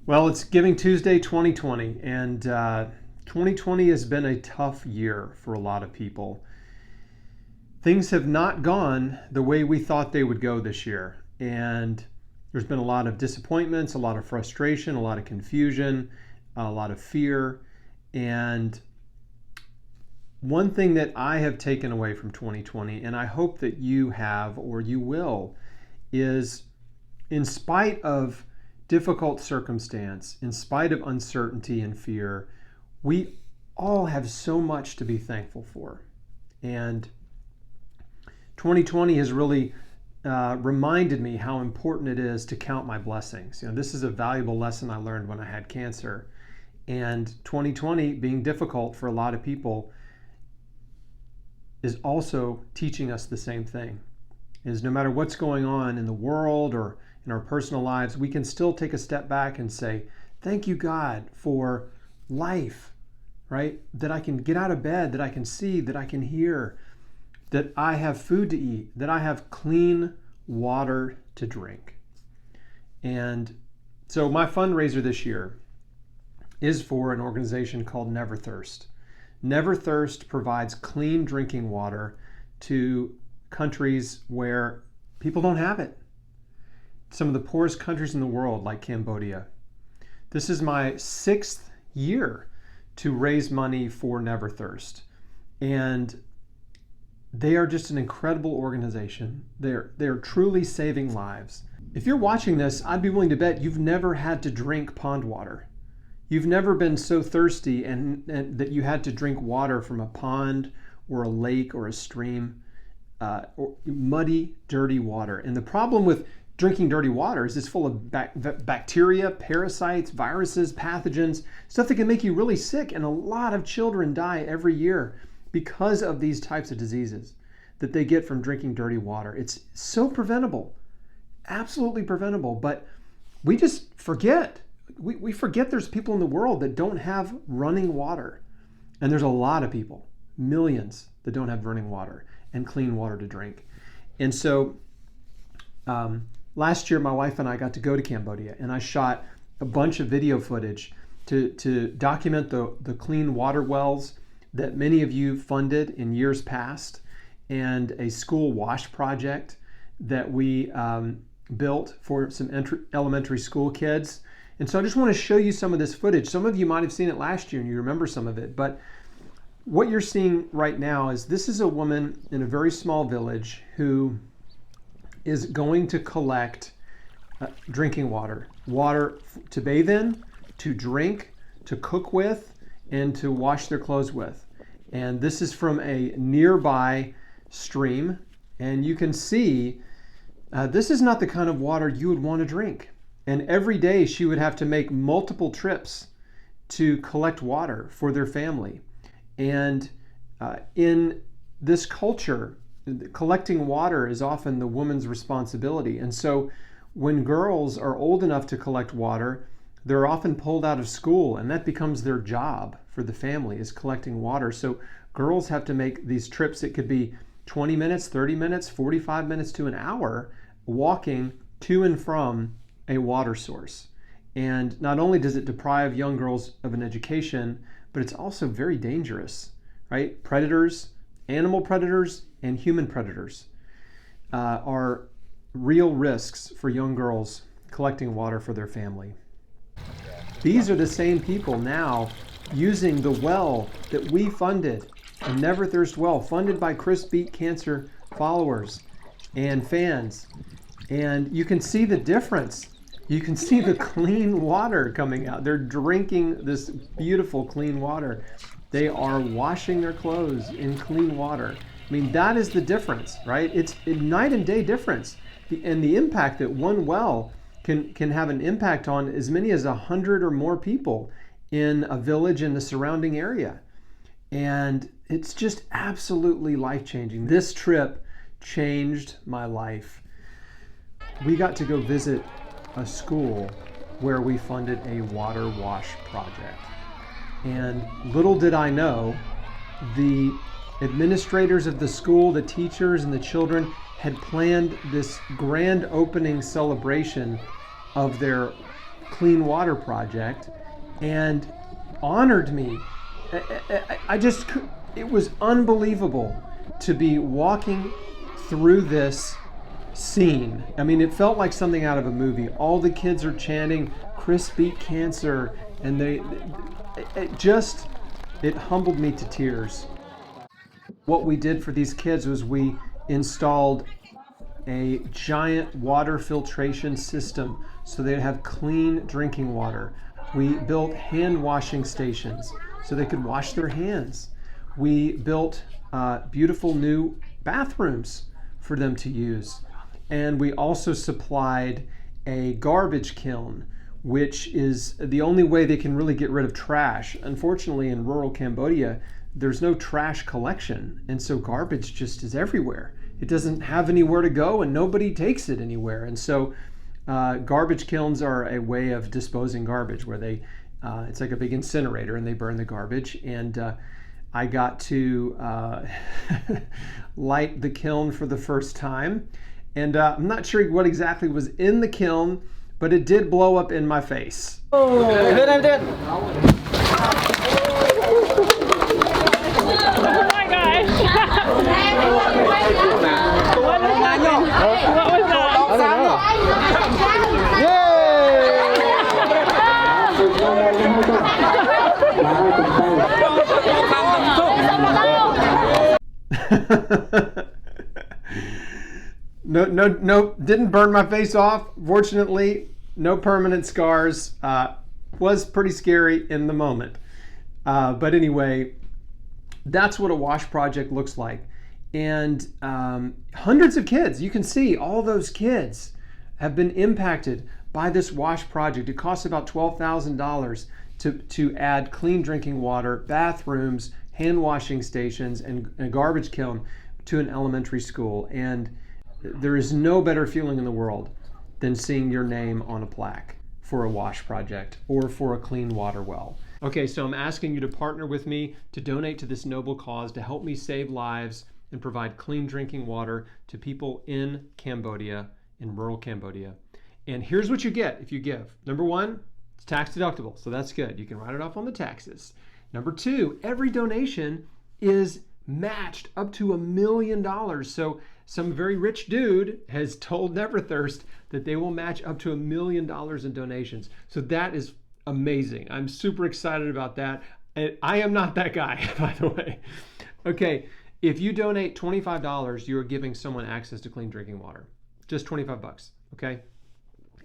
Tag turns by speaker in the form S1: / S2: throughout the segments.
S1: Well, it's Giving Tuesday 2020, and 2020 has been a tough year for a lot of people. Things have not gone the way we thought they would go this year, and there's been a lot of disappointments, a lot of frustration, a lot of confusion, a lot of fear. And one thing that I have taken away from 2020, and I hope that you have or you will, is in spite of difficult circumstance, in spite of uncertainty and fear, we all have so much to be thankful for. And 2020 has really reminded me how important it is to count my blessings. This is a valuable lesson I learned when I had cancer. And 2020 being difficult for a lot of people is also teaching us the same thing. Is no matter what's going on in the world or in our personal lives, we can still take a step back and say, thank you, God, for life, right? That I can get out of bed, that I can see, that I can hear, that I have food to eat, that I have clean water to drink. And so my fundraiser this year is for an organization called Neverthirst. Neverthirst provides clean drinking water to countries where people don't have it. Some of the poorest countries in the world, like Cambodia. This is my 6th year to raise money for Neverthirst. And they are just an incredible organization. They're truly saving lives. If you're watching this, I'd be willing to bet you've never had to drink pond water. You've never been so thirsty and that you had to drink water from a pond or a lake or a stream, or muddy, dirty water. And the problem with drinking dirty water is it's full of bacteria, parasites, viruses, pathogens, stuff that can make you really sick. And a lot of children die every year because of these types of diseases that they get from drinking dirty water. It's so preventable, absolutely preventable, but we just forget. We forget there's people in the world that don't have running water. And there's a lot of people, millions, that don't have running water and clean water to drink. And so last year, my wife and I got to go to Cambodia, and I shot a bunch of video footage to document the clean water wells that many of you funded in years past, and a school wash project that we built for some elementary school kids. And so I just want to show you some of this footage. Some of you might have seen it last year and you remember some of it, but what you're seeing right now is this is a woman in a very small village who is going to collect drinking water to bathe in, to drink, to cook with, and to wash their clothes with. And this is from a nearby stream. And you can see this is not the kind of water you would want to drink. And every day she would have to make multiple trips to collect water for their family. And in this culture, collecting water is often the woman's responsibility. And so when girls are old enough to collect water, they're often pulled out of school, and that becomes their job for the family, is collecting water. So girls have to make these trips. It could be 20 minutes, 30 minutes, 45 minutes to an hour walking to and from a water source. And not only does it deprive young girls of an education, but it's also very dangerous, right? Predators, animal predators, and human predators are real risks for young girls collecting water for their family. These are the same people now using the well that we funded, a Neverthirst well, funded by chrisbeatcancer followers and fans. And you can see the difference. You can see the clean water coming out. They're drinking this beautiful clean water. They are washing their clothes in clean water. I mean, that is the difference, right? It's a night and day difference. And the impact that one well can have an impact on as many as 100 or more people in a village in the surrounding area. And it's just absolutely life-changing. This trip changed my life. We got to go visit a school where we funded a water wash project. And little did I know, the administrators of the school, the teachers, and the children had planned this grand opening celebration of their clean water project and honored me. It was unbelievable to be walking through this scene. I mean, it felt like something out of a movie. All the kids are chanting, "Chris beat cancer," and it humbled me to tears. What we did for these kids was we installed a giant water filtration system so they'd have clean drinking water. We built hand washing stations so they could wash their hands. We built beautiful new bathrooms for them to use. And we also supplied a garbage kiln, which is the only way they can really get rid of trash. Unfortunately, in rural Cambodia, there's no trash collection, and so garbage just is everywhere. It doesn't have anywhere to go, and nobody takes it anywhere. And so garbage kilns are a way of disposing garbage where it's like a big incinerator and they burn the garbage. And I got to light the kiln for the first time. And I'm not sure what exactly was in the kiln, but it did blow up in my face.
S2: Oh my gosh! What was that?
S3: I don't know.
S1: No, didn't burn my face off. Fortunately, no permanent scars. Was pretty scary in the moment. But anyway, that's what a wash project looks like. And hundreds of kids, you can see all those kids have been impacted by this wash project. It costs about $12,000 to add clean drinking water, bathrooms, hand washing stations, and a garbage kiln to an elementary school. And there is no better feeling in the world than seeing your name on a plaque for a wash project or for a clean water well. Okay, so I'm asking you to partner with me to donate to this noble cause to help me save lives and provide clean drinking water to people in Cambodia, in rural Cambodia. And here's what you get if you give. Number one, it's tax deductible, so that's good. You can write it off on the taxes. Number two, every donation is matched up to $1 million. So some very rich dude has told Neverthirst that they will match up to $1 million in donations. So that is amazing. I'm super excited about that. And I am not that guy, by the way. Okay, if you donate $25, you are giving someone access to clean drinking water. Just 25 bucks, okay?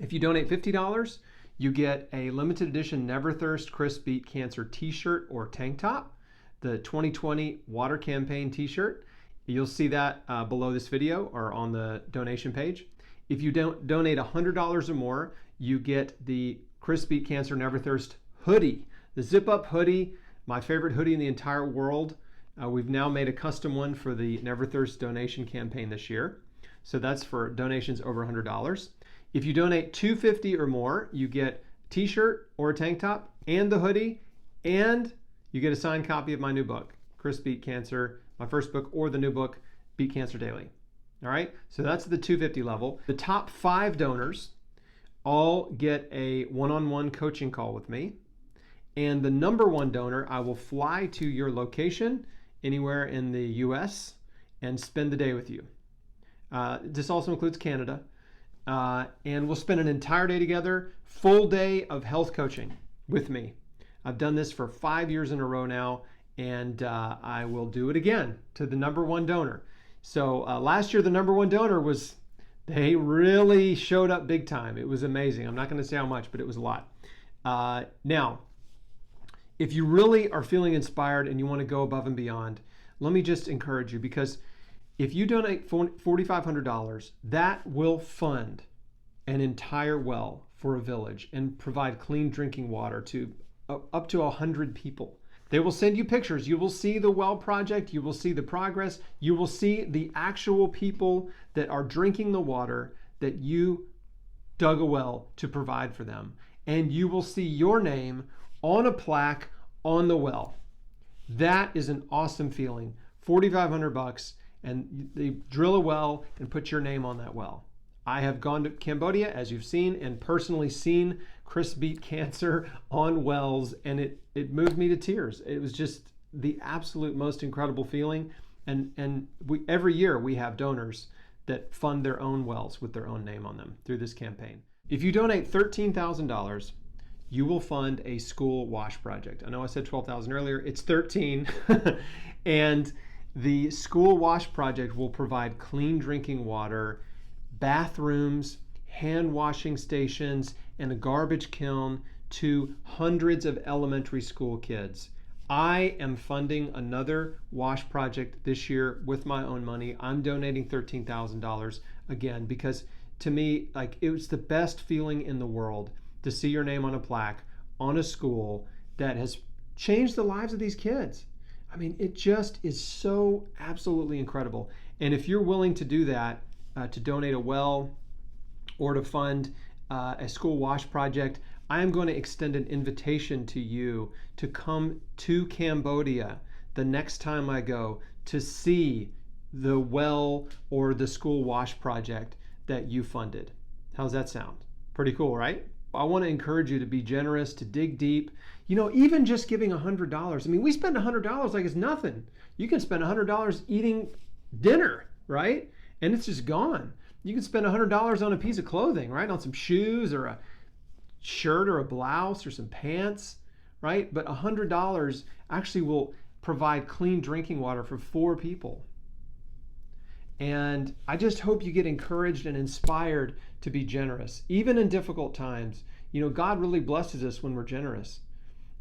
S1: If you donate $50, you get a limited edition Neverthirst Chris Beat Cancer t-shirt or tank top, the 2020 Water Campaign t-shirt. You'll see that below this video or on the donation page. If you donate $100 or more, you get the Chris Beat Cancer Neverthirst hoodie, the zip-up hoodie, my favorite hoodie in the entire world. We've now made a custom one for the Neverthirst donation campaign this year. So that's for donations over $100. If you donate $250 or more, you get a t-shirt or a tank top and the hoodie, and you get a signed copy of my new book, Chris Beat Cancer, my first book, or the new book, Beat Cancer Daily. All right, so that's the $250 level. The top 5 donors all get a one-on-one coaching call with me. And the number 1 donor, I will fly to your location anywhere in the US and spend the day with you. This also includes Canada. And we'll spend an entire day together, full day of health coaching with me. I've done this for 5 years in a row now, and I will do it again to the number 1 donor. So last year, the number 1 donor they really showed up big time. It was amazing. I'm not going to say how much, but it was a lot. Now, if you really are feeling inspired and you want to go above and beyond, let me just encourage you, because if you donate $4,500, that will fund an entire well for a village and provide clean drinking water to up to 100 people. They will send you pictures. You will see the well project. You will see the progress. You will see the actual people that are drinking the water that you dug a well to provide for them. And you will see your name on a plaque on the well. That is an awesome feeling. $4,500, and they drill a well and put your name on that well. I have gone to Cambodia, as you've seen, and personally seen Chris beat cancer on wells, and it moved me to tears. It was just the absolute most incredible feeling. And every year we have donors that fund their own wells with their own name on them through this campaign. If you donate $13,000, you will fund a school wash project. I know I said 12,000 earlier, it's 13. And the school wash project will provide clean drinking water, bathrooms, hand washing stations, and a garbage kiln to hundreds of elementary school kids. I am funding another wash project this year with my own money. I'm donating $13,000 again because to me, like, it was the best feeling in the world to see your name on a plaque on a school that has changed the lives of these kids. I mean, it just is so absolutely incredible. And if you're willing to do that, to donate a well or to fund a school wash project, I am going to extend an invitation to you to come to Cambodia the next time I go to see the well or the school wash project that you funded. How's that sound? Pretty cool, right? I want to encourage you to be generous, to dig deep. You know, even just giving $100. I mean, we spend $100 like it's nothing. You can spend $100 eating dinner, right? And it's just gone. You can spend $100 on a piece of clothing, right? On some shoes or a shirt or a blouse or some pants, right? But $100 actually will provide clean drinking water for 4 people. And I just hope you get encouraged and inspired to be generous, even in difficult times. You know, God really blesses us when we're generous.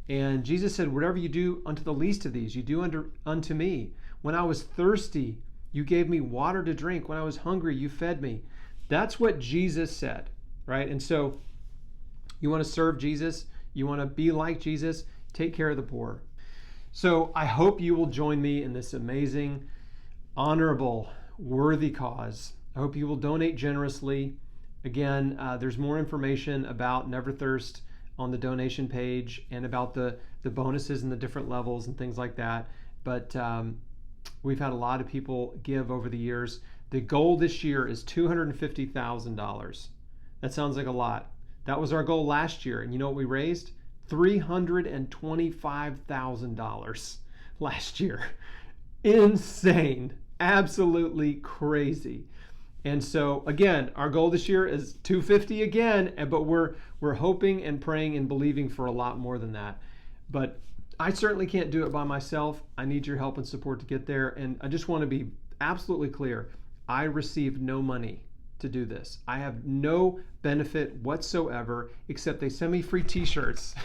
S1: And Jesus said, whatever you do unto the least of these, you do unto me. When I was thirsty, you gave me water to drink. When I was hungry, you fed me. That's what Jesus said, right? And so you want to serve Jesus, you want to be like Jesus, take care of the poor. So I hope you will join me in this amazing, honorable, worthy cause. I hope you will donate generously. Again, there's more information about Neverthirst on the donation page and about the bonuses and the different levels and things like that. But we've had a lot of people give over the years. The goal this year is $250,000. That sounds like a lot. That was our goal last year. And you know what we raised? $325,000 last year. Insane. Absolutely crazy. And so again, our goal this year is $250 again, but we're hoping and praying and believing for a lot more than that. But I certainly can't do it by myself. I need your help and support to get there. And I just want to be absolutely clear. I received no money to do this. I have no benefit whatsoever, except they send me free t-shirts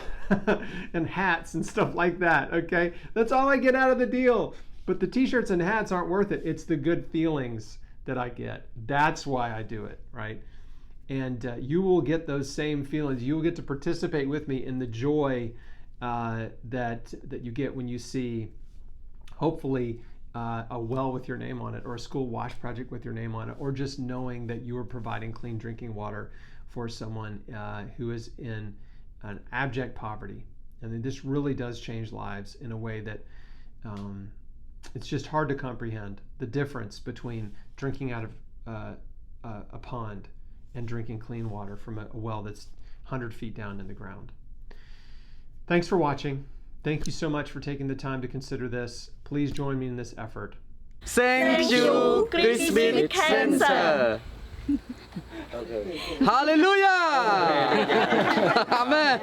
S1: and hats and stuff like that, okay? That's all I get out of the deal. But the t-shirts and hats aren't worth it. It's the good feelings that I get. That's why I do it, right? And you will get those same feelings. You will get to participate with me in the joy that you get when you see, hopefully, a well with your name on it, or a school wash project with your name on it, or just knowing that you are providing clean drinking water for someone who is in an abject poverty. I mean, this really does change lives in a way that it's just hard to comprehend the difference between drinking out of a pond and drinking clean water from a well that's 100 feet down in the ground. Thanks for watching. Thank you so much for taking the time to consider this. Please join me in this effort.
S4: Thank you, chrisbeatcancer.
S3: Hallelujah! Amen.